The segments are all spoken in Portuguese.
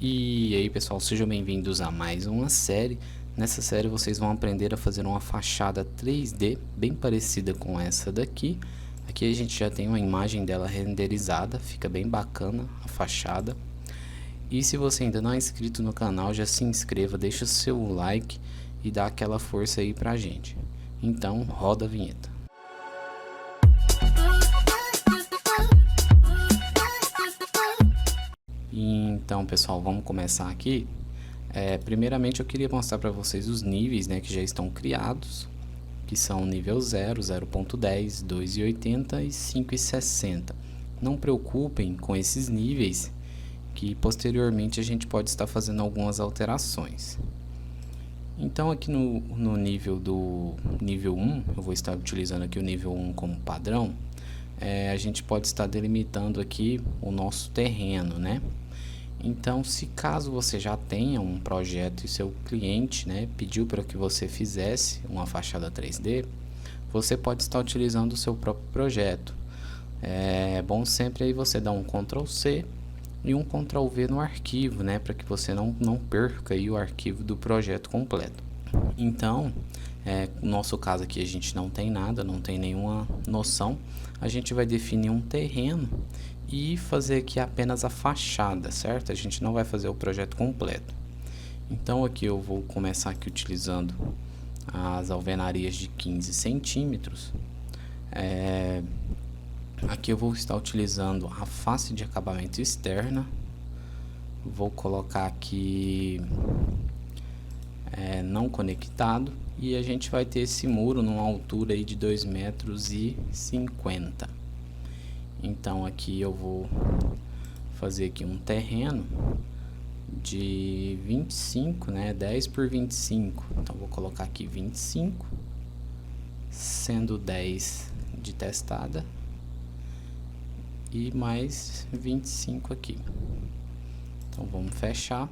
E aí pessoal, sejam bem-vindos a mais uma série. Nessa série vocês vão aprender a fazer uma fachada 3D bem parecida com essa daqui. Aqui a gente já tem uma imagem dela renderizada, fica bem bacana a fachada. E se você ainda não é inscrito no canal, já se inscreva, deixa o seu like e dá aquela força aí pra gente. Então roda a vinheta. Então pessoal, vamos começar aqui. Primeiramente eu queria mostrar para vocês os níveis, né, que já estão criados, que são nível 0, 0.10, 2.80 e 5.60. Não preocupem com esses níveis, que posteriormente a gente pode estar fazendo algumas alterações. Então aqui no nível do nível 1, eu vou estar utilizando aqui o nível 1 como padrão. A gente pode estar delimitando aqui o nosso terreno, né? Então, se caso você já tenha um projeto e seu cliente, né, pediu para que você fizesse uma fachada 3D, você pode estar utilizando o seu próprio projeto. É bom sempre aí você dar um Ctrl C e um Ctrl V no arquivo, né, para que você não perca aí o arquivo do projeto completo. Então, no nosso caso aqui a gente não tem nada, não tem nenhuma noção. A gente vai definir um terreno e fazer aqui apenas a fachada, certo? A gente não vai fazer o projeto completo. Então aqui eu vou começar aqui utilizando as alvenarias de 15 centímetros. Aqui eu vou estar utilizando a face de acabamento externa. Vou colocar aqui não conectado, e a gente vai ter esse muro numa altura aí de 2,50 m. Então aqui eu vou fazer aqui um terreno de 25, né, 10 por 25. Então vou colocar aqui 25, sendo 10 de testada e mais 25 aqui. Então vamos fechar.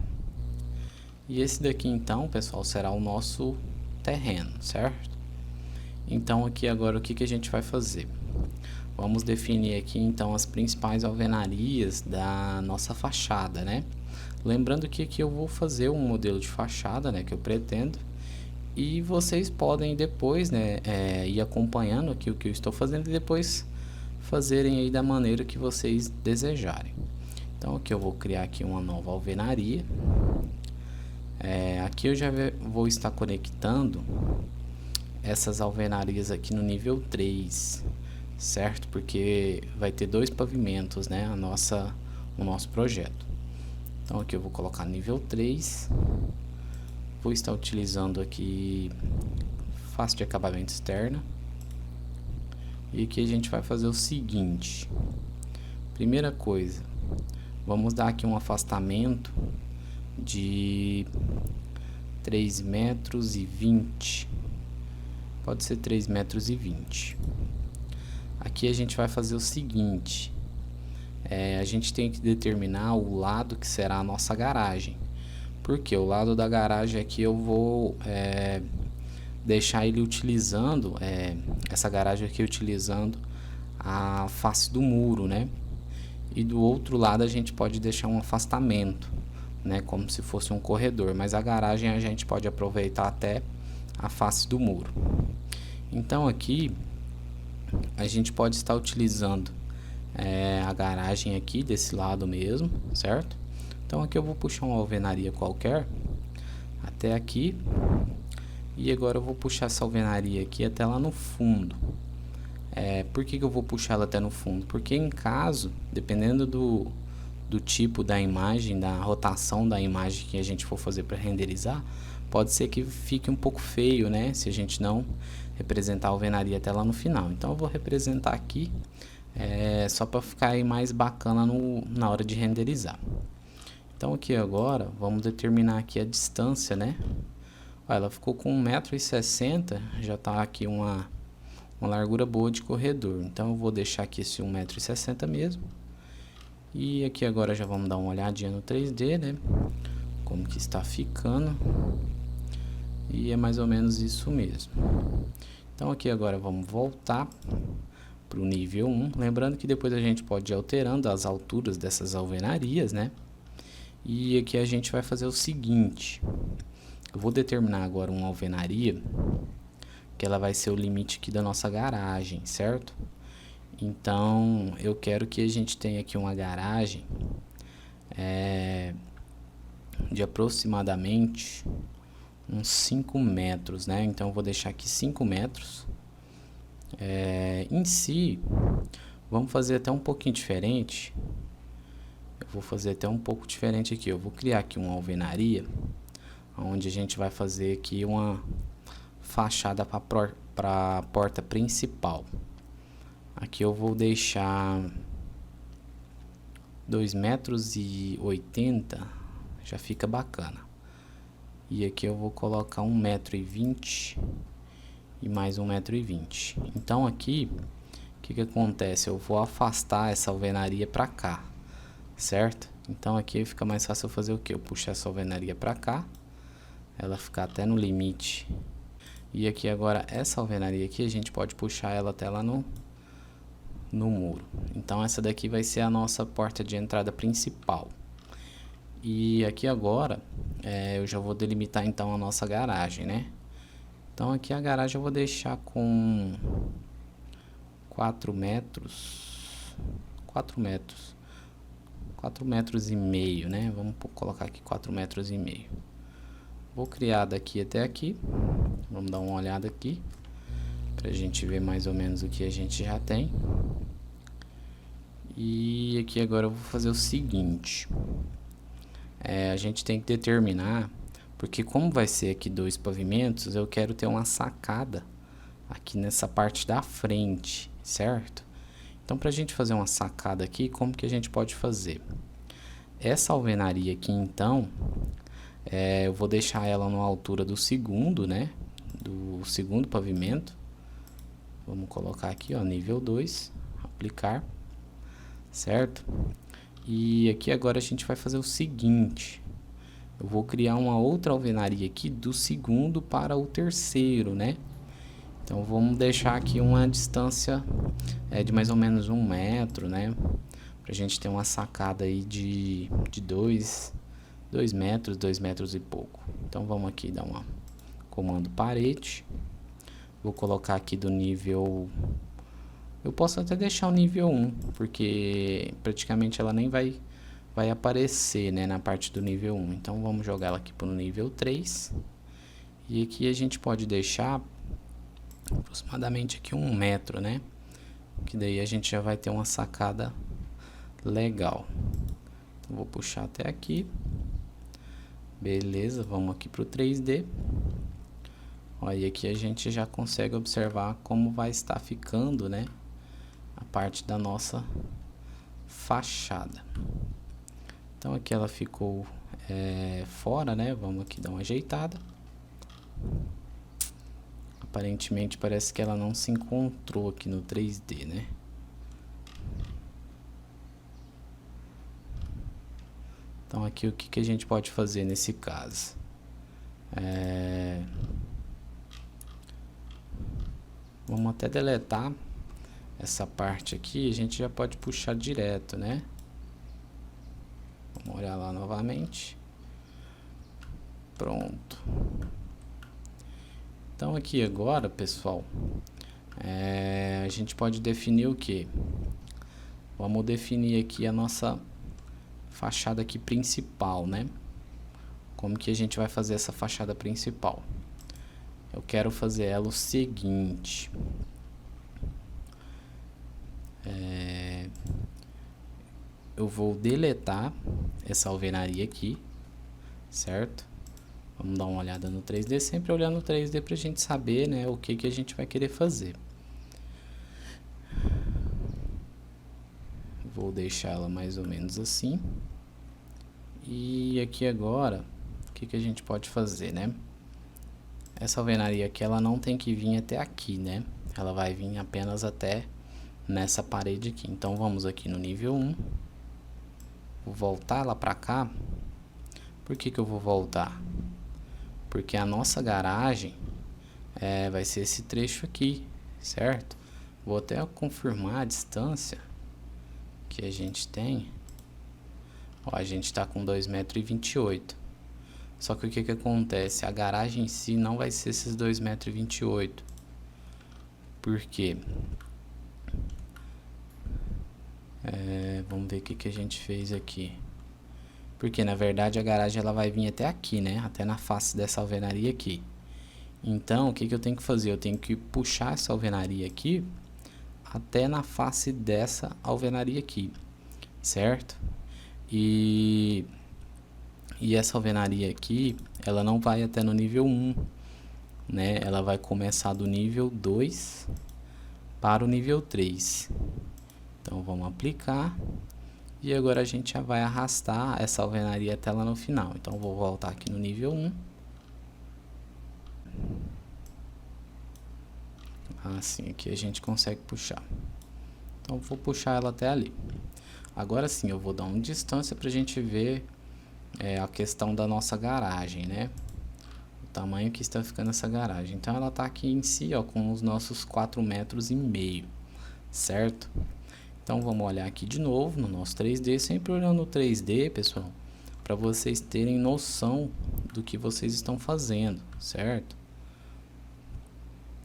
E esse daqui então, pessoal, será o nosso terreno, certo? Então aqui agora o que a gente vai fazer? Vamos definir aqui então as principais alvenarias da nossa fachada, né? Lembrando que aqui eu vou fazer um modelo de fachada, né, que eu pretendo, e vocês podem depois, né, ir acompanhando aqui o que eu estou fazendo e depois fazerem aí da maneira que vocês desejarem. Então aqui eu vou criar aqui uma nova alvenaria. Aqui eu já vou estar conectando essas alvenarias aqui no nível 3, certo? Porque vai ter dois pavimentos, né? O nosso projeto. Então aqui eu vou colocar nível 3. Vou estar utilizando aqui face de acabamento externa. E aqui a gente vai fazer o seguinte. Primeira coisa, vamos dar aqui um afastamento de 3,20 metros. Pode ser 3,20 metros. Aqui a gente vai fazer o seguinte. A gente tem que determinar o lado que será a nossa garagem. Porque o lado da garagem aqui eu vou deixar ele utilizando essa garagem aqui utilizando a face do muro, né? E do outro lado a gente pode deixar um afastamento, né, como se fosse um corredor, mas a garagem a gente pode aproveitar até a face do muro. Então aqui a gente pode estar utilizando a garagem aqui desse lado mesmo, certo? Então aqui eu vou puxar uma alvenaria qualquer até aqui, e agora eu vou puxar essa alvenaria aqui até lá no fundo. Por que eu vou puxar ela até no fundo? Porque em caso, dependendo do tipo da imagem, da rotação da imagem que a gente for fazer para renderizar, pode ser que fique um pouco feio, né, se a gente não representar a alvenaria até lá no final. Então eu vou representar aqui só para ficar aí mais bacana na hora de renderizar. Então aqui agora vamos determinar aqui a distância, né? Olha, ela ficou com 1,60 m, já está aqui uma largura boa de corredor. Então eu vou deixar aqui esse 1,60 m mesmo. E aqui agora já vamos dar uma olhadinha no 3D, né? Como que está ficando. E é mais ou menos isso mesmo. Então aqui agora vamos voltar para o nível 1. Lembrando que depois a gente pode ir alterando as alturas dessas alvenarias, né? E aqui a gente vai fazer o seguinte. Eu vou determinar agora uma alvenaria, que ela vai ser o limite aqui da nossa garagem, certo? Então, eu quero que a gente tenha aqui uma garagem de aproximadamente uns 5 metros, né? Então, eu vou deixar aqui 5 metros. Em si, vamos fazer até um pouquinho diferente. Eu vou fazer até um pouco diferente aqui. Eu vou criar aqui uma alvenaria, onde a gente vai fazer aqui uma fachada para a porta principal. Aqui eu vou deixar 2,80 m, já fica bacana. E aqui eu vou colocar 1,20 m e mais 1,20 m. Então aqui, o que acontece? Eu vou afastar essa alvenaria para cá, certo? Então aqui fica mais fácil eu fazer o que? Eu puxar essa alvenaria para cá, ela ficar até no limite. E aqui agora, essa alvenaria aqui, a gente pode puxar ela até lá no muro. Então essa daqui vai ser a nossa porta de entrada principal. E aqui agora, eu já vou delimitar então a nossa garagem, né? Então aqui a garagem eu vou deixar com 4 metros, 4 metros e meio, né? Vamos colocar aqui 4 metros e meio. Vou criar daqui até aqui. Vamos dar uma olhada aqui, pra gente ver mais ou menos o que a gente já tem. E aqui agora eu vou fazer o seguinte. A gente tem que determinar, porque como vai ser aqui 2 pavimentos, eu quero ter uma sacada aqui nessa parte da frente, certo? Então, pra gente fazer uma sacada aqui, como que a gente pode fazer? Essa alvenaria aqui, então, eu vou deixar ela na altura do segundo, né? Do segundo pavimento. Vamos colocar aqui, ó, nível 2, aplicar, certo? E aqui agora a gente vai fazer o seguinte. Eu vou criar uma outra alvenaria aqui do segundo para o terceiro, né? Então vamos deixar aqui uma distância de mais ou menos 1 metro, né? Pra gente ter uma sacada aí de 2 metros, 2 metros e pouco. Então vamos aqui dar um comando parede. Vou colocar aqui do nível... Eu posso até deixar o nível 1, porque praticamente ela nem vai aparecer, né, na parte do nível 1. Então vamos jogar ela aqui para o nível 3. E aqui a gente pode deixar aproximadamente aqui 1 metro, né? Que daí a gente já vai ter uma sacada legal. Então vou puxar até aqui. Beleza, vamos aqui para o 3D. Olha, aqui a gente já consegue observar como vai estar ficando, né, a parte da nossa fachada. Então aqui ela ficou fora, né? Vamos aqui dar uma ajeitada. Aparentemente parece que ela não se encontrou aqui no 3D, né? Então aqui o que a gente pode fazer nesse caso? Vamos até deletar essa parte aqui, a gente já pode puxar direto, né? Vamos olhar lá novamente. Pronto. Então aqui agora, pessoal, a gente pode definir o que? Vamos definir aqui a nossa fachada aqui principal, né? Como que a gente vai fazer essa fachada principal? Eu quero fazer ela o seguinte. Eu vou deletar essa alvenaria aqui, certo? Vamos dar uma olhada no 3D, sempre olhando no 3D pra gente saber, né, o que a gente vai querer fazer. Vou deixar ela mais ou menos assim. E aqui agora, o que a gente pode fazer, né? Essa alvenaria aqui, ela não tem que vir até aqui, né? Ela vai vir apenas até nessa parede aqui. Então vamos aqui no nível 1. Vou voltar lá pra cá. Por que eu vou voltar? Porque a nossa garagem vai ser esse trecho aqui, certo? Vou até confirmar a distância que a gente tem Ó, a gente está com 2,28 m. Só que o que acontece? A garagem em si não vai ser esses 2,28 m. Por quê? Vamos ver o que a gente fez aqui. Porque na verdade a garagem ela vai vir até aqui, né? Até na face dessa alvenaria aqui. Então o que eu tenho que fazer? Eu tenho que puxar essa alvenaria aqui até na face dessa alvenaria aqui, certo? E essa alvenaria aqui, ela não vai até no nível 1, né? Ela vai começar do nível 2 para o nível 3. Então vamos aplicar. E agora a gente já vai arrastar essa alvenaria até lá no final. Então vou voltar aqui no nível 1. Assim, aqui a gente consegue puxar. Então vou puxar ela até ali. Agora sim, eu vou dar uma distância para a gente ver a questão da nossa garagem, né? O tamanho que está ficando essa garagem. Então ela está aqui em si, ó, com os nossos 4,5 metros, certo? Então vamos olhar aqui de novo no nosso 3D, sempre olhando no 3D, pessoal, para vocês terem noção do que vocês estão fazendo, certo?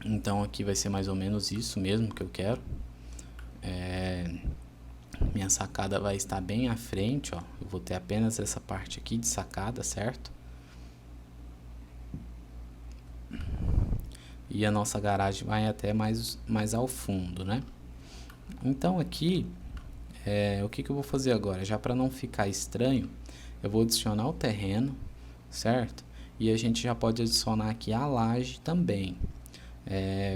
Então aqui vai ser mais ou menos isso mesmo que eu quero. Minha sacada vai estar bem à frente, ó. Eu vou ter apenas essa parte aqui de sacada, certo? E a nossa garagem vai até mais ao fundo, né? Então aqui, o que eu vou fazer agora? Já para não ficar estranho, eu vou adicionar o terreno, certo? E a gente já pode adicionar aqui a laje também.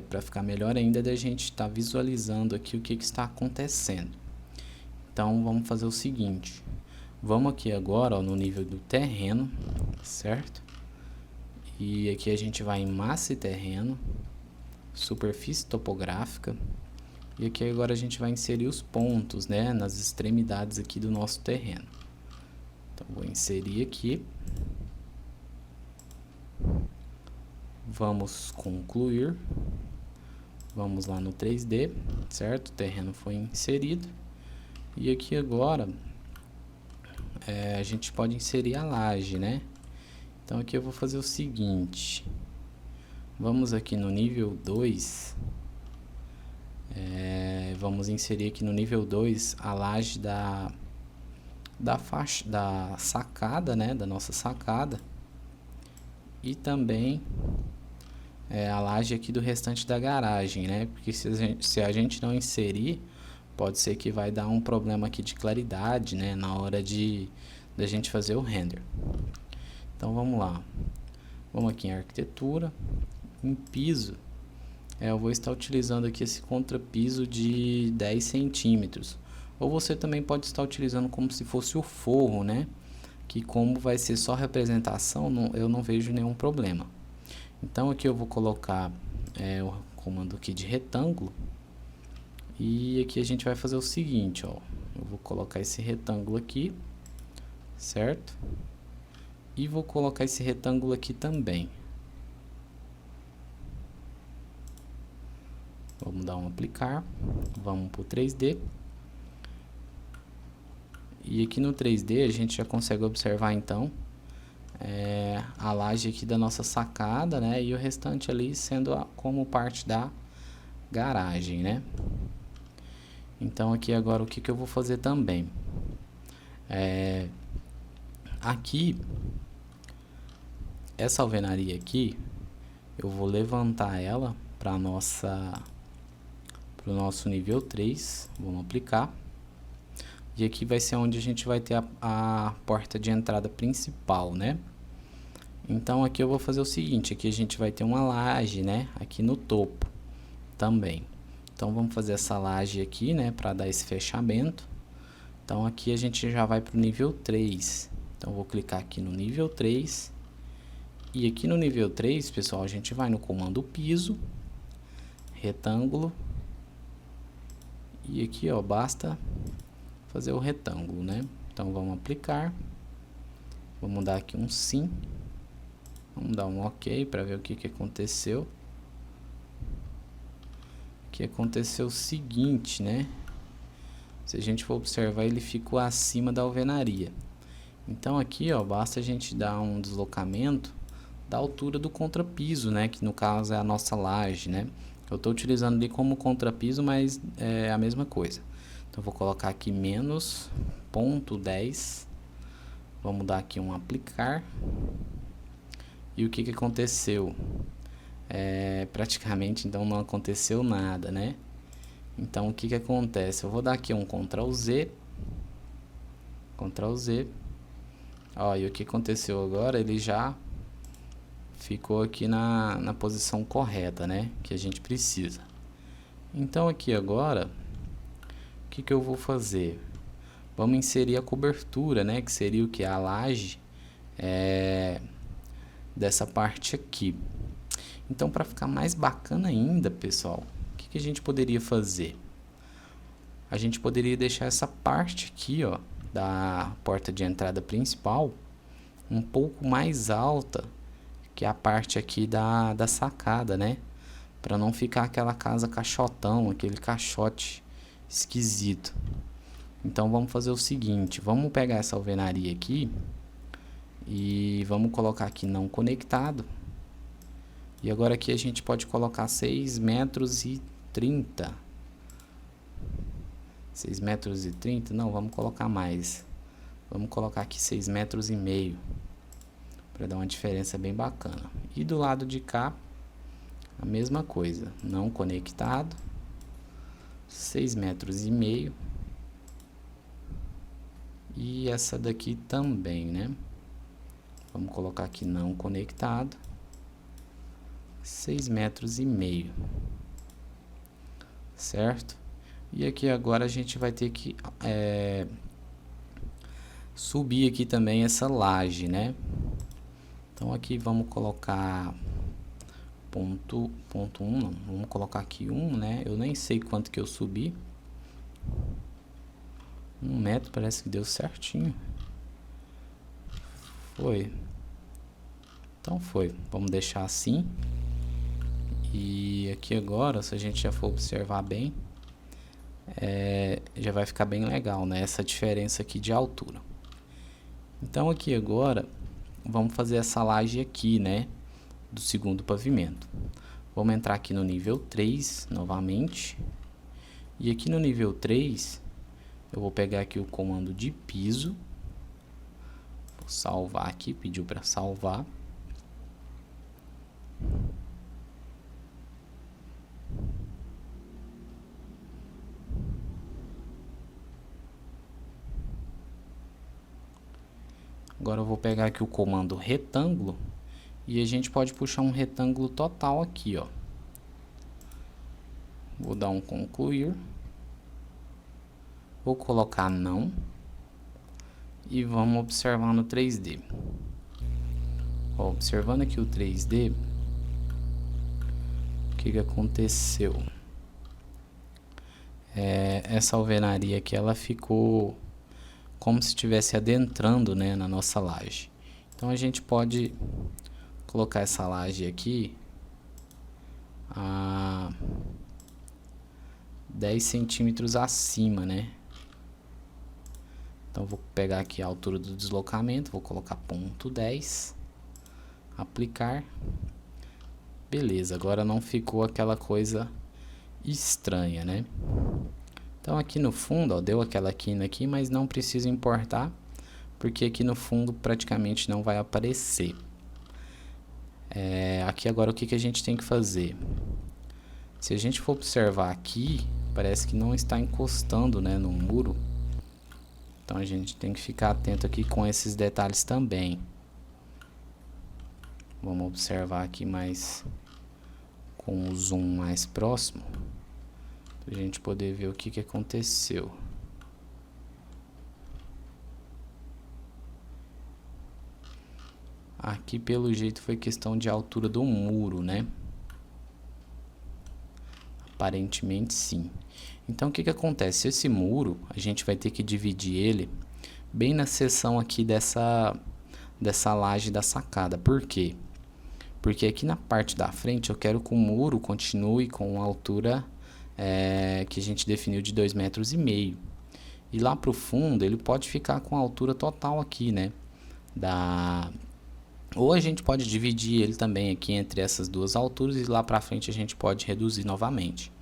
Para ficar melhor ainda da gente estar visualizando aqui o que está acontecendo. Então vamos fazer o seguinte, vamos aqui agora, ó, no nível do terreno, certo? E aqui a gente vai em massa e terreno, superfície topográfica, e aqui agora a gente vai inserir os pontos, né, nas extremidades aqui do nosso terreno. Então vou inserir aqui. Vamos concluir. Vamos lá no 3D, certo? O terreno foi inserido. E aqui agora a gente pode inserir a laje, né? Então aqui eu vou fazer o seguinte. Vamos aqui no nível 2. Vamos inserir aqui no nível 2 a laje da sacada, né? Da nossa sacada. E também a laje aqui do restante da garagem, né? Porque se a gente não inserir, pode ser que vai dar um problema aqui de claridade, né? Na hora da gente fazer o render. Então vamos lá. Vamos aqui em arquitetura, em piso. Eu vou estar utilizando aqui esse contrapiso de 10 centímetros. Ou você também pode estar utilizando como se fosse o forro, né? Que como vai ser só representação, eu não vejo nenhum problema. Então aqui eu vou colocar o comando aqui de retângulo. E aqui a gente vai fazer o seguinte, ó. Eu vou colocar esse retângulo aqui, certo? E vou colocar esse retângulo aqui também. Vamos dar um aplicar. Vamos para o 3D. E aqui no 3D a gente já consegue observar então a laje aqui da nossa sacada, né? E o restante ali sendo como parte da garagem, né? Então aqui agora o que eu vou fazer também? Aqui, essa alvenaria aqui, eu vou levantar ela para o nosso nível 3. Vamos aplicar. E aqui vai ser onde a gente vai ter a porta de entrada principal, né? Então aqui eu vou fazer o seguinte, aqui a gente vai ter uma laje, né? Aqui no topo também. Então vamos fazer essa laje aqui, né? Para dar esse fechamento. Então aqui a gente já vai para o nível 3. Então vou clicar aqui no nível 3. E aqui no nível 3, pessoal, a gente vai no comando piso, retângulo. E aqui, ó, basta fazer o retângulo, né? Então vamos aplicar. Vamos dar aqui um sim. Vamos dar um ok para ver o que aconteceu. Que aconteceu o seguinte, né? Se a gente for observar, ele ficou acima da alvenaria. Então aqui, ó, basta a gente dar um deslocamento da altura do contrapiso, né? Que no caso é a nossa laje, né? Eu estou utilizando ali como contrapiso, mas é a mesma coisa. Então vou colocar aqui menos 0,10. Vamos dar aqui um aplicar. E o que que aconteceu? Praticamente então não aconteceu nada, né? Então o que que acontece? Eu vou dar aqui um Ctrl Z. Ctrl Z. Ó, e o que aconteceu agora? Ele já ficou aqui na posição correta, né? Que a gente precisa. Então aqui agora, o que que eu vou fazer? Vamos inserir a cobertura, né? Que seria o que? A laje dessa parte aqui. Então, para ficar mais bacana ainda, pessoal, o que que a gente poderia fazer? A gente poderia deixar essa parte aqui, ó, da porta de entrada principal um pouco mais alta que a parte aqui da sacada, né? Para não ficar aquela casa caixotão, aquele caixote esquisito. Então vamos fazer o seguinte, vamos pegar essa alvenaria aqui e vamos colocar aqui não conectado. E agora aqui a gente pode colocar 6,30 metros. 6,30 metros? Não, vamos colocar mais. Vamos colocar aqui 6,5 metros. Para dar uma diferença bem bacana. E do lado de cá, a mesma coisa. Não conectado. 6,5 metros. E essa daqui também, né? Vamos colocar aqui não conectado. 6,5 metros. Certo? E aqui agora a gente vai ter que subir aqui também essa laje, né? Então aqui vamos colocar ponto 1, não. Vamos colocar aqui 1, né? Eu nem sei quanto que eu subi. 1 metro, parece que deu certinho. Foi. Então foi. Vamos deixar assim. E aqui agora, se a gente já for observar bem, já vai ficar bem legal, né? Essa diferença aqui de altura. Então aqui agora, vamos fazer essa laje aqui, né? Do segundo pavimento. Vamos entrar aqui no nível 3, novamente. E aqui no nível 3, eu vou pegar aqui o comando de piso. Vou salvar aqui, pediu para salvar. Agora eu vou pegar aqui o comando retângulo e a gente pode puxar um retângulo total aqui, ó. Vou dar um concluir. Vou colocar não. E vamos observar no 3D. Ó, observando aqui o 3D, o que que aconteceu? Essa alvenaria aqui, ela ficou como se estivesse adentrando, né, na nossa laje. Então a gente pode colocar essa laje aqui a 10 centímetros acima, né? Então vou pegar aqui a altura do deslocamento, vou colocar ponto 10, aplicar. Beleza, agora não ficou aquela coisa estranha, né? Então aqui no fundo, ó, deu aquela quina aqui, mas não precisa importar, porque aqui no fundo praticamente não vai aparecer. Aqui agora o que que a gente tem que fazer? Se a gente for observar aqui, parece que não está encostando, né, no muro. Então a gente tem que ficar atento aqui com esses detalhes também. Vamos observar aqui mais com o zoom mais próximo, pra gente poder ver o que que aconteceu. Aqui pelo jeito foi questão de altura do muro, né? Aparentemente sim. Então o que que acontece? Esse muro, a gente vai ter que dividir ele bem na seção aqui dessa laje da sacada. Por quê? Porque aqui na parte da frente eu quero que o muro continue com a altura que a gente definiu de 2,5 metros. E lá pro fundo ele pode ficar com a altura total aqui, né? Ou a gente pode dividir ele também aqui entre essas duas alturas e lá pra frente a gente pode reduzir novamente.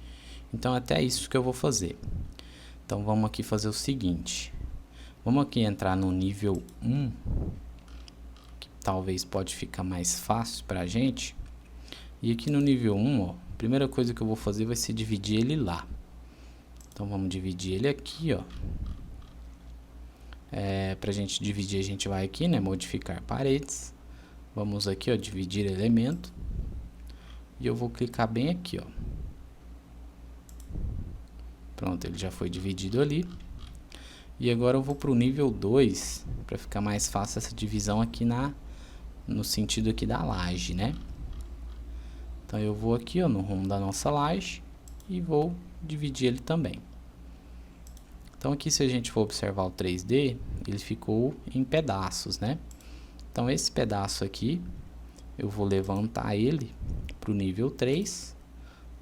Então até isso que eu vou fazer. Então vamos aqui fazer o seguinte. Vamos aqui entrar no nível 1, que talvez pode ficar mais fácil pra gente. E aqui no nível 1, ó, a primeira coisa que eu vou fazer vai ser dividir ele lá. Então vamos dividir ele aqui, ó. Pra gente dividir, a gente vai aqui, né, modificar paredes. Vamos aqui, ó, dividir elemento. E eu vou clicar bem aqui, ó. Pronto, ele já foi dividido ali. E agora eu vou para o nível 2, para ficar mais fácil essa divisão aqui no sentido aqui da laje, né? Então eu vou aqui, ó, no rumo da nossa laje e vou dividir ele também. Então aqui, se a gente for observar o 3D, ele ficou em pedaços, né? Então esse pedaço aqui, eu vou levantar ele para o nível 3.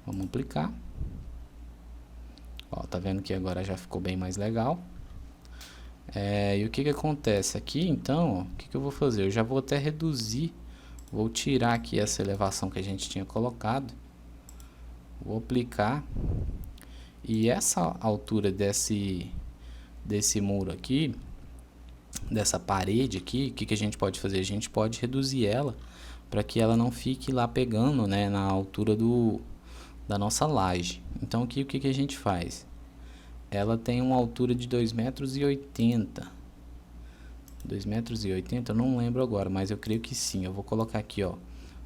Vamos aplicar. Ó, tá vendo que agora já ficou bem mais legal. E o que que acontece aqui, então, ó, o que que eu vou fazer? Eu já vou até reduzir, vou tirar aqui essa elevação que a gente tinha colocado. Vou aplicar. E essa altura desse muro aqui, dessa parede aqui, o que que a gente pode fazer? A gente pode reduzir ela para que ela não fique lá pegando, né, na altura da nossa laje. Então aqui o que que a gente faz? Ela tem uma altura de 2,80 m. 2,80 m, eu não lembro agora, mas eu creio que sim. Eu vou colocar aqui, ó,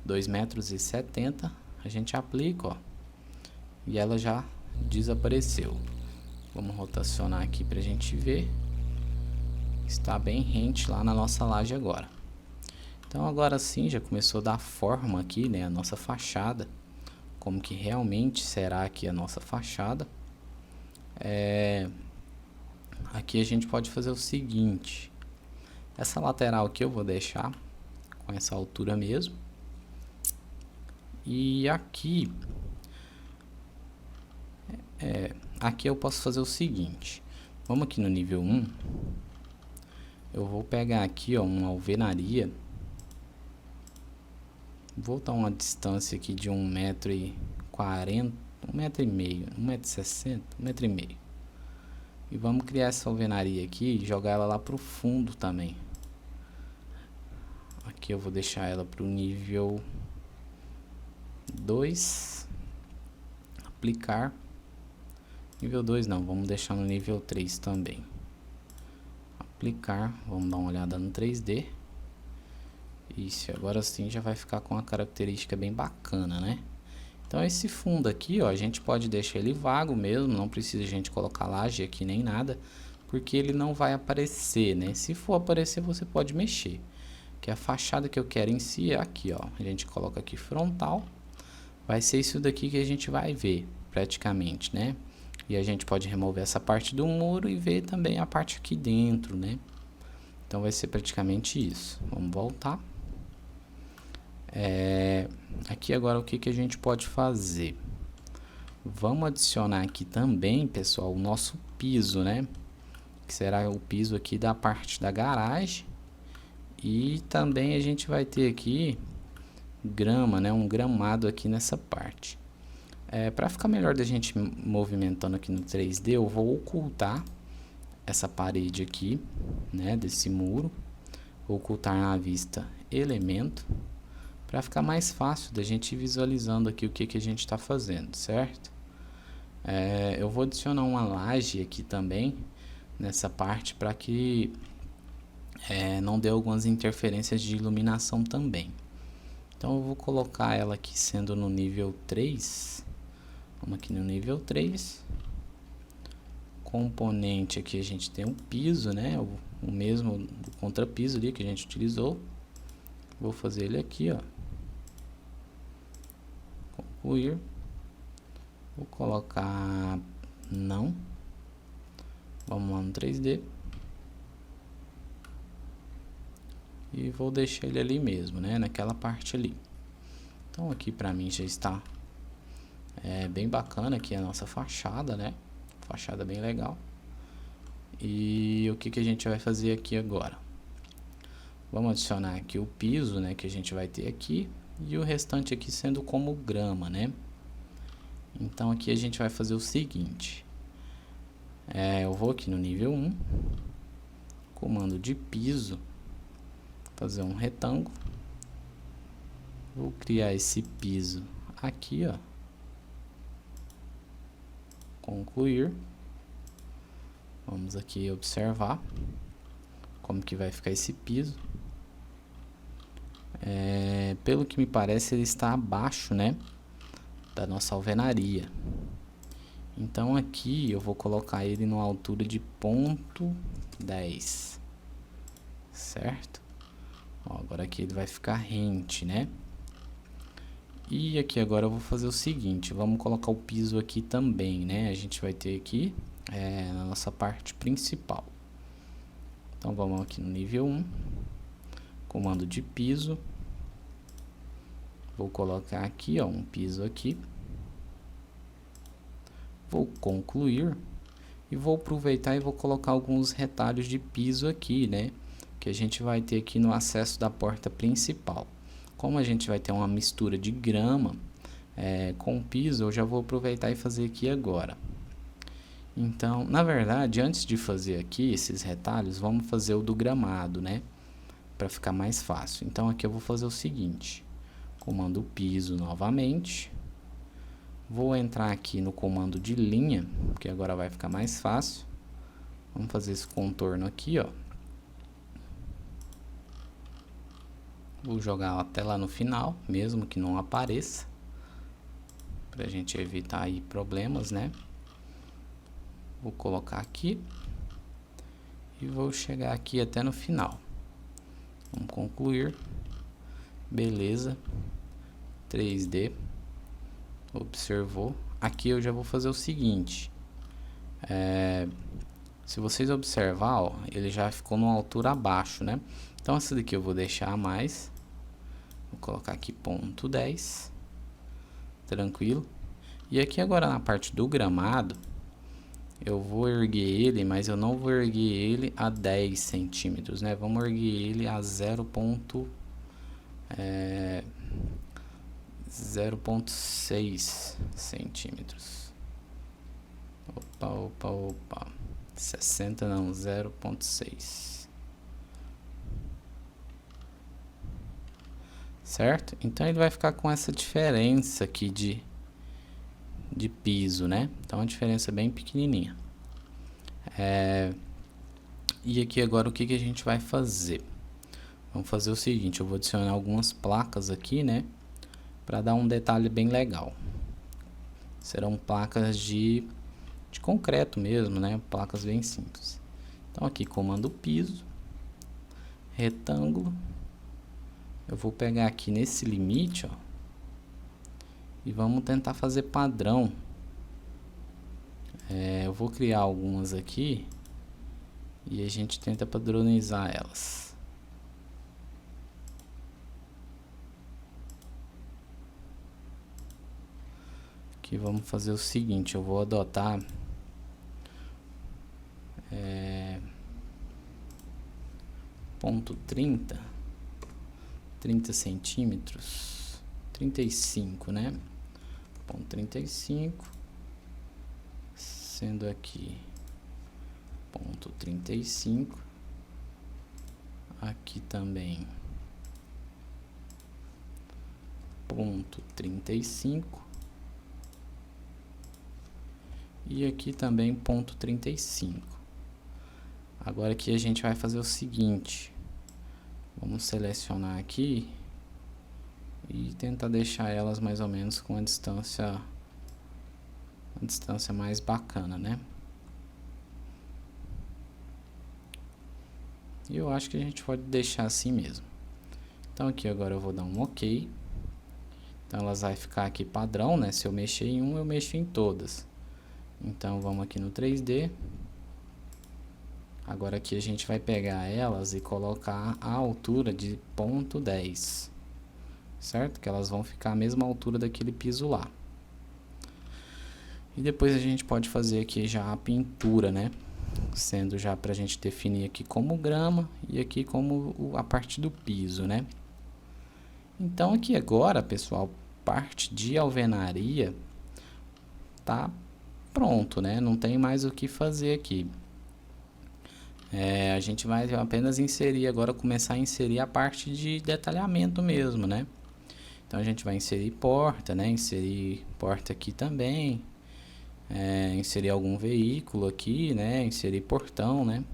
2,70 m. A gente aplica, ó, e ela já desapareceu. Vamos rotacionar aqui pra gente ver. Está bem rente lá na nossa laje agora. Então agora sim já começou a dar forma aqui, né, a nossa fachada, como que realmente será aqui a nossa fachada. Aqui a gente pode fazer o seguinte: essa lateral aqui eu vou deixar com essa altura mesmo. E aqui aqui eu posso fazer o seguinte: vamos aqui no nível 1. Eu vou pegar aqui, ó, uma alvenaria. Vou dar uma distância aqui de 1,40 m, 1,5 m, 1,60 m, 1,5 m. E vamos criar essa alvenaria aqui e jogar ela lá pro fundo também. Aqui eu vou deixar ela pro nível 2. Aplicar. Nível 2 não, vamos deixar no nível 3 também. Aplicar, vamos dar uma olhada no 3D. Isso, agora sim já vai ficar com uma característica bem bacana, né? Então esse fundo aqui, ó, a gente pode deixar ele vago mesmo, não precisa a gente colocar laje aqui nem nada, porque ele não vai aparecer, né? Se for aparecer, você pode mexer. Que a fachada que eu quero em si é aqui, ó. A gente coloca aqui frontal. Vai ser isso daqui que a gente vai ver, praticamente, né? E a gente pode remover essa parte do muro e ver também a parte aqui dentro, né? Então vai ser praticamente isso. Vamos voltar. Aqui agora o que que a gente pode fazer? Vamos adicionar aqui também, pessoal, o nosso piso, né? Que será o piso aqui da parte da garagem. E também a gente vai ter aqui grama, né? Um gramado aqui nessa parte. Para ficar melhor da gente movimentando aqui no 3D, eu vou ocultar essa parede aqui, né? Desse muro. Vou ocultar na vista elemento, para ficar mais fácil da gente ir visualizando aqui o que que a gente está fazendo, certo? Eu vou adicionar uma laje aqui também nessa parte para que não dê algumas interferências de iluminação também. Então eu vou colocar ela aqui sendo no nível 3. Vamos aqui no nível 3. Componente aqui a gente tem um piso, né? O mesmo do contrapiso ali que a gente utilizou. Vou fazer ele aqui, ó. Concluir. Vou colocar não. Vamos lá no 3D. E vou deixar ele ali mesmo, né? Naquela parte ali. Então aqui pra mim já está bem bacana aqui a nossa fachada, né? Fachada bem legal. E o que a gente vai fazer aqui agora? Vamos adicionar aqui o piso, né, que a gente vai ter aqui, e o restante aqui sendo como grama, né? Então aqui a gente vai fazer o seguinte. Eu vou aqui no nível 1, comando de piso, fazer um retângulo. Vou criar esse piso aqui, ó. Concluir. Vamos aqui observar como que vai ficar esse piso. Pelo que me parece, ele está abaixo, né, da nossa alvenaria. Então aqui eu vou colocar ele numa altura de 0,10, certo? Ó, agora aqui ele vai ficar rente, né? E aqui agora eu vou fazer o seguinte, vamos colocar o piso aqui também, né? A gente vai ter aqui na nossa parte principal. Então vamos aqui no nível 1, comando de piso. Vou colocar aqui, ó, um piso aqui. Vou concluir e vou aproveitar e vou colocar alguns retalhos de piso aqui, né? Que a gente vai ter aqui no acesso da porta principal. Como a gente vai ter uma mistura de grama com piso, eu já vou aproveitar e fazer aqui agora. Então, na verdade, antes de fazer aqui esses retalhos, vamos fazer o do gramado, né? Para ficar mais fácil. Então aqui eu vou fazer o seguinte. Comando piso novamente. Vou entrar aqui no comando de linha, que agora vai ficar mais fácil. Vamos fazer esse contorno aqui, ó. Vou jogar até lá no final, mesmo que não apareça, pra gente evitar aí problemas, né? Vou colocar aqui e vou chegar aqui até no final. Vamos concluir. Beleza. 3D. Observou. Aqui eu já vou fazer o seguinte. Se vocês observar, ó, ele já ficou numa altura abaixo, né? Então essa daqui eu vou deixar a mais. Vou colocar aqui 0,10. Tranquilo. E aqui agora na parte do gramado, eu vou erguer ele, mas eu não vou erguer ele a 10 centímetros, né? Vamos erguer ele a 0,6 centímetros. Opa. 60 não, 0,6. Certo? Então ele vai ficar com essa diferença aqui de piso, né? Então a diferença é bem pequenininha. E aqui agora o que a gente vai fazer? Vamos fazer o seguinte, eu vou adicionar algumas placas aqui, né? Para dar um detalhe bem legal. Serão placas de concreto mesmo, né? Placas bem simples. Então aqui comando piso, retângulo. Eu vou pegar aqui nesse limite, ó, e vamos tentar fazer padrão. Eu vou criar algumas aqui e a gente tenta padronizar elas. Aqui vamos fazer o seguinte, eu vou adotar ponto 30 centímetros, 35, né? Ponto 35, sendo aqui ponto 35, aqui também ponto 35 e aqui também ponto 35. Agora aqui a gente vai fazer o seguinte, vamos selecionar aqui e tentar deixar elas mais ou menos com uma distância mais bacana, né? E eu acho que a gente pode deixar assim mesmo. Então aqui agora eu vou dar um OK. Então elas vai ficar aqui padrão, né? Se eu mexer em um, eu mexo em todas. Então vamos aqui no 3D. Agora aqui a gente vai pegar elas e colocar a altura de 0,10, certo? Que elas vão ficar a mesma altura daquele piso lá. E depois a gente pode fazer aqui já a pintura, né? sendo já para a gente definir aqui como grama e aqui como a parte do piso, né? Então aqui agora, pessoal, parte de alvenaria tá pronto, né? Não tem mais o que fazer aqui. A gente vai apenas inserir agora, começar a inserir a parte de detalhamento mesmo, né? Então a gente vai inserir porta, né? Inserir porta aqui também. Inserir algum veículo aqui, né? Inserir portão, né?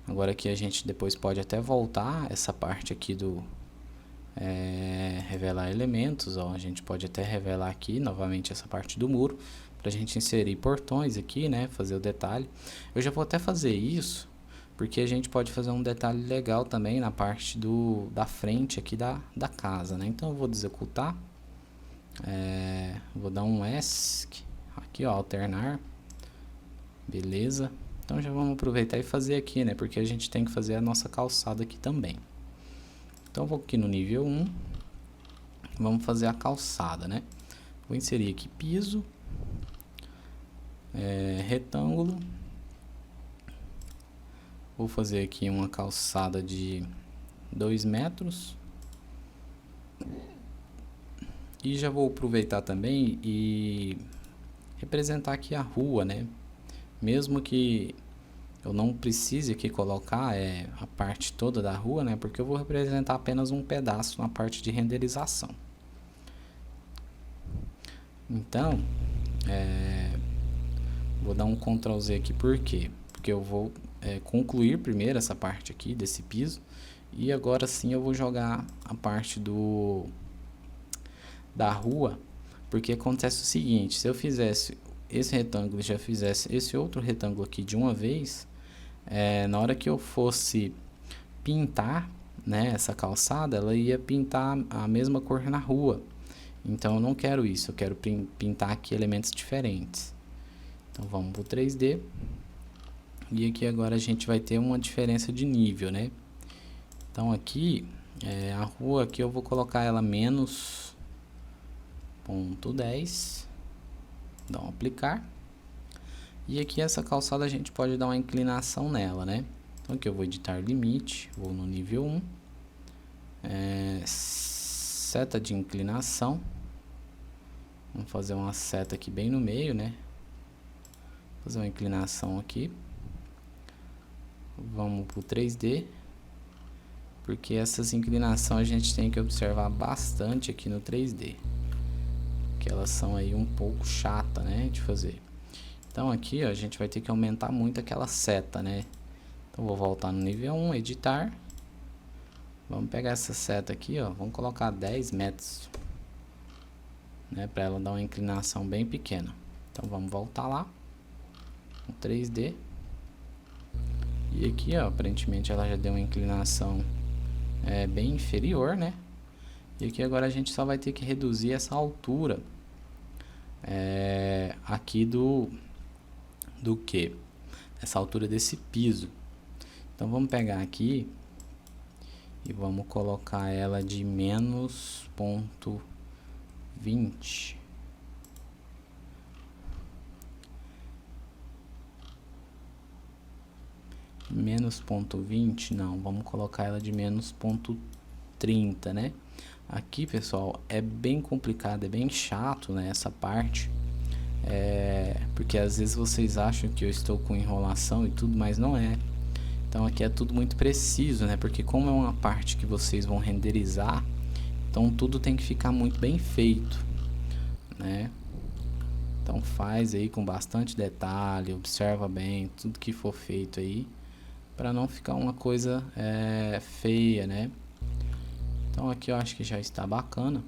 Agora aqui a gente depois pode até voltar essa parte aqui do revelar elementos, ó. A gente pode até revelar aqui novamente essa parte do muro para a gente inserir portões aqui, né? Fazer o detalhe. Eu já vou até fazer isso porque a gente pode fazer um detalhe legal também na parte da frente aqui da casa, né? Então eu vou executar, vou dar um ESC aqui, ó, alternar, beleza. Então já vamos aproveitar e fazer aqui, né? Porque a gente tem que fazer a nossa calçada aqui também. Então vou aqui no nível 1, vamos fazer a calçada, né? Vou inserir aqui piso, retângulo. Vou fazer aqui uma calçada de 2 metros. E já vou aproveitar também e representar aqui a rua, né? Mesmo que eu não precise aqui colocar a parte toda da rua, né? Porque eu vou representar apenas um pedaço na parte de renderização. Então, vou dar um Ctrl Z aqui, por quê? Porque eu vou concluir primeiro essa parte aqui desse piso. E agora sim eu vou jogar a parte da rua. Porque acontece o seguinte, se eu fizesse esse retângulo e já fizesse esse outro retângulo aqui de uma vez, na hora que eu fosse pintar, né, essa calçada, ela ia pintar a mesma cor na rua. Então eu não quero isso, eu quero pintar aqui elementos diferentes. Então vamos para o 3D. E aqui agora a gente vai ter uma diferença de nível, né? Então aqui, a rua aqui eu vou colocar ela menos 0,10. Dá um aplicar. E aqui essa calçada a gente pode dar uma inclinação nela, né? Então aqui eu vou editar limite, vou no nível 1. Seta de inclinação. Vamos fazer uma seta aqui bem no meio, né? Fazer uma inclinação aqui. Vamos para o 3D. Porque essas inclinações a gente tem que observar bastante aqui no 3D. Que elas são aí um pouco chatas, né, de fazer. Então aqui, ó, a gente vai ter que aumentar muito aquela seta, né? Então vou voltar no nível 1, editar. Vamos pegar essa seta aqui, ó, vamos colocar 10 metros, né, para ela dar uma inclinação bem pequena. Então vamos voltar lá no 3D. E aqui, ó, aparentemente ela já deu uma inclinação bem inferior, né? E aqui agora a gente só vai ter que reduzir essa altura aqui do que? Essa altura desse piso. Então vamos pegar aqui e vamos colocar ela de menos 0,20. Menos 0,20, não, vamos colocar ela de menos 0,30, né? Aqui, pessoal, é bem complicado, é bem chato, né, essa parte. Porque às vezes vocês acham que eu estou com enrolação e tudo, mas não é. Então aqui é tudo muito preciso, né? Porque como é uma parte que vocês vão renderizar, então tudo tem que ficar muito bem feito, né? Então faz aí com bastante detalhe, observa bem tudo que for feito aí, para não ficar uma coisa feia, né? Então aqui eu acho que já está bacana.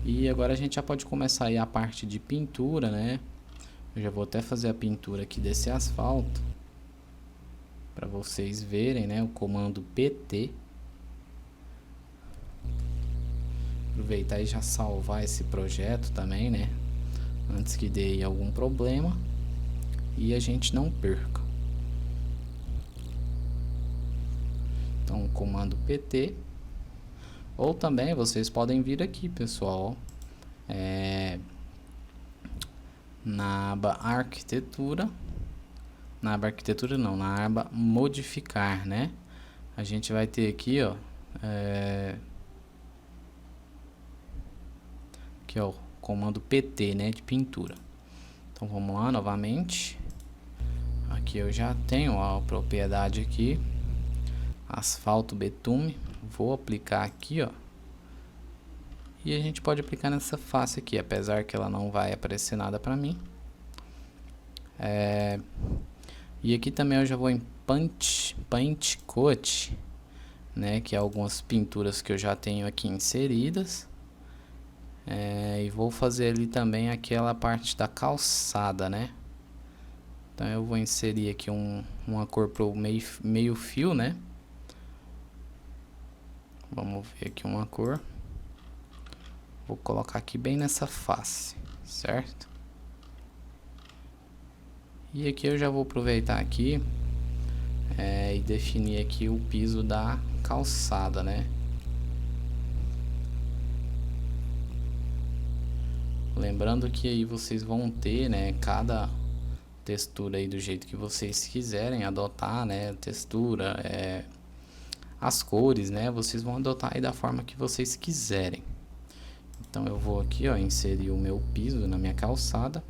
E agora a gente já pode começar aí a parte de pintura, né? Eu já vou até fazer a pintura aqui desse asfalto, para vocês verem, né? O comando PT. Aproveitar e já salvar esse projeto também, né? Antes que dê algum problema e a gente não perca. Então, comando PT. Ou também vocês podem vir aqui, pessoal, na aba arquitetura, na aba arquitetura não, na aba modificar, né? A gente vai ter aqui, ó, aqui, ó, o comando PT, né, de pintura. Então vamos lá novamente. Aqui eu já tenho a propriedade aqui, asfalto betume. Vou aplicar aqui, ó. E a gente pode aplicar nessa face aqui, apesar que ela não vai aparecer nada para mim. E aqui também eu já vou em Paint Coat, né, que é algumas pinturas que eu já tenho aqui inseridas. E vou fazer ali também aquela parte da calçada, né? Então eu vou inserir aqui uma cor para o meio fio, né? Vamos ver aqui uma cor. Vou colocar aqui bem nessa face, certo? E aqui eu já vou aproveitar aqui e definir aqui o piso da calçada, né? Lembrando que aí vocês vão ter, né, cada textura aí do jeito que vocês quiserem adotar, né, textura, as cores, né, vocês vão adotar aí da forma que vocês quiserem. Então eu vou aqui, ó, inserir o meu piso na minha calçada,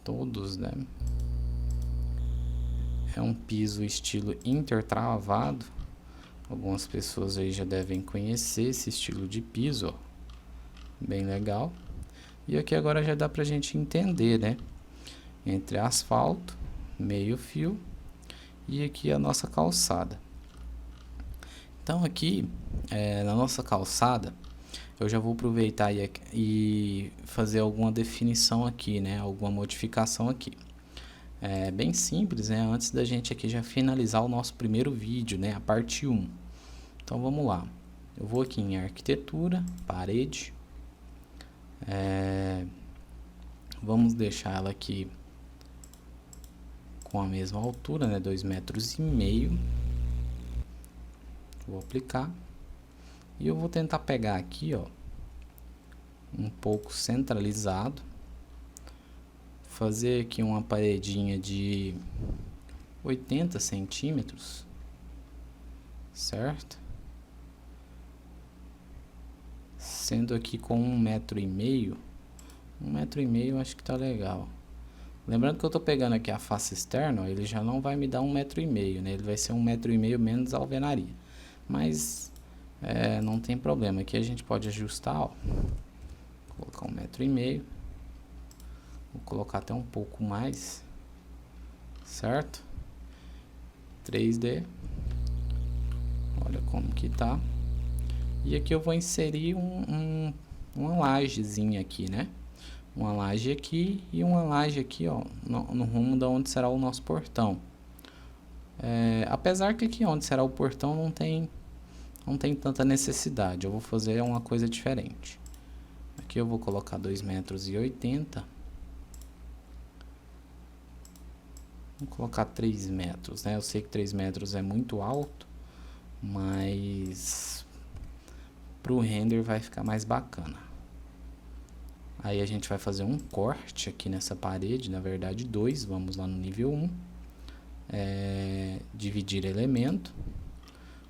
todos, né, é um piso estilo intertravado. Algumas pessoas aí já devem conhecer esse estilo de piso, ó. Bem legal. E aqui agora já dá pra gente entender, né? Entre asfalto, meio fio e aqui a nossa calçada. Então aqui, na nossa calçada, eu já vou aproveitar e fazer alguma definição aqui, né? Alguma modificação aqui. É bem simples, né? Antes da gente aqui já finalizar o nosso primeiro vídeo, né? A parte 1. Então vamos lá. Eu vou aqui em arquitetura, parede. Vamos deixar ela aqui com a mesma altura, né, 2,5 metros. Vou aplicar e eu vou tentar pegar aqui, ó, um pouco centralizado, fazer aqui uma paredinha de 80 centímetros, certo? Sendo aqui com 1,5 metro, acho que tá legal. Lembrando que eu tô pegando aqui a face externa, ó, ele já não vai me dar 1,5 metro, né? Ele vai ser 1,5 metro menos alvenaria. Mas não tem problema. Aqui a gente pode ajustar, ó. Vou colocar 1,5 metro. Vou colocar até um pouco mais, certo? 3D. Olha como que tá. E aqui eu vou inserir uma lajezinha aqui, né? Uma laje aqui e uma laje aqui, ó, no rumo da onde será o nosso portão. Apesar que aqui onde será o portão não tem tanta necessidade. Eu vou fazer uma coisa diferente. Aqui eu vou colocar 2,80 metros. Vou colocar 3 metros, né? Eu sei que 3 metros é muito alto, mas para o render vai ficar mais bacana. Aí a gente vai fazer um corte aqui nessa parede, na verdade 2, vamos lá no nível 1, dividir elemento,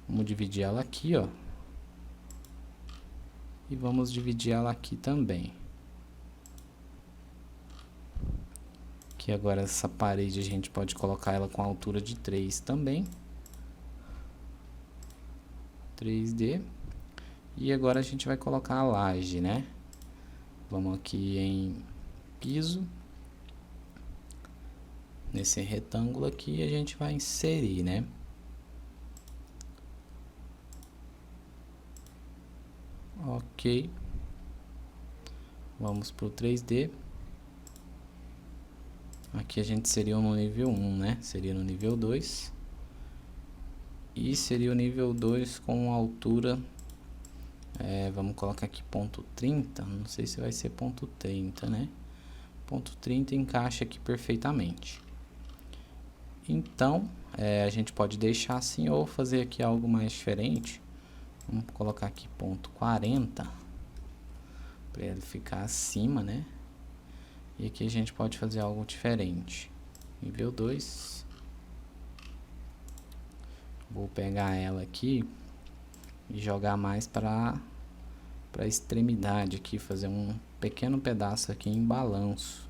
vamos dividir ela aqui, ó, e vamos dividir ela aqui também. Aqui agora essa parede a gente pode colocar ela com a altura de 3 também, 3D. E agora a gente vai colocar a laje, né? Vamos aqui em piso. Nesse retângulo aqui a gente vai inserir, né? Ok. Vamos pro 3D. Aqui a gente seria no nível 1, né? Seria no nível 2. E seria o nível 2 com altura... vamos colocar aqui ponto 30, não sei se vai ser ponto 30, né? Ponto 30 encaixa aqui perfeitamente. Então, a gente pode deixar assim ou fazer aqui algo mais diferente. Vamos colocar aqui ponto 40, para ele ficar acima, né? E aqui a gente pode fazer algo diferente. nível 2. Vou pegar ela aqui e jogar mais para a extremidade aqui, fazer um pequeno pedaço aqui em balanço.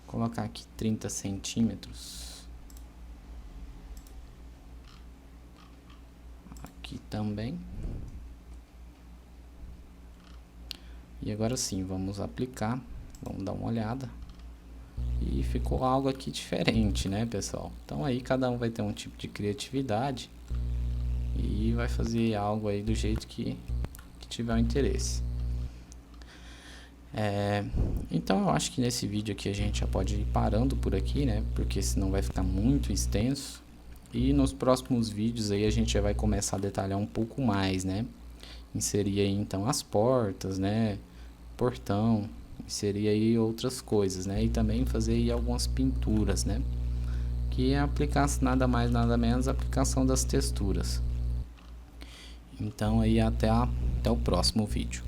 Colocar aqui 30 centímetros. Aqui também. E agora sim, vamos aplicar. Vamos dar uma olhada. E ficou algo aqui diferente, né, pessoal? Então aí cada um vai ter um tipo de criatividade e vai fazer algo aí do jeito que tiver o interesse. Então eu acho que nesse vídeo aqui a gente já pode ir parando por aqui, né? Porque senão vai ficar muito extenso. E nos próximos vídeos aí a gente já vai começar a detalhar um pouco mais, né? Inserir aí então as portas, né? Portão, inserir aí outras coisas, né? E também fazer aí algumas pinturas, né? Que é aplicar nada mais nada menos a aplicação das texturas. Então aí até o próximo vídeo.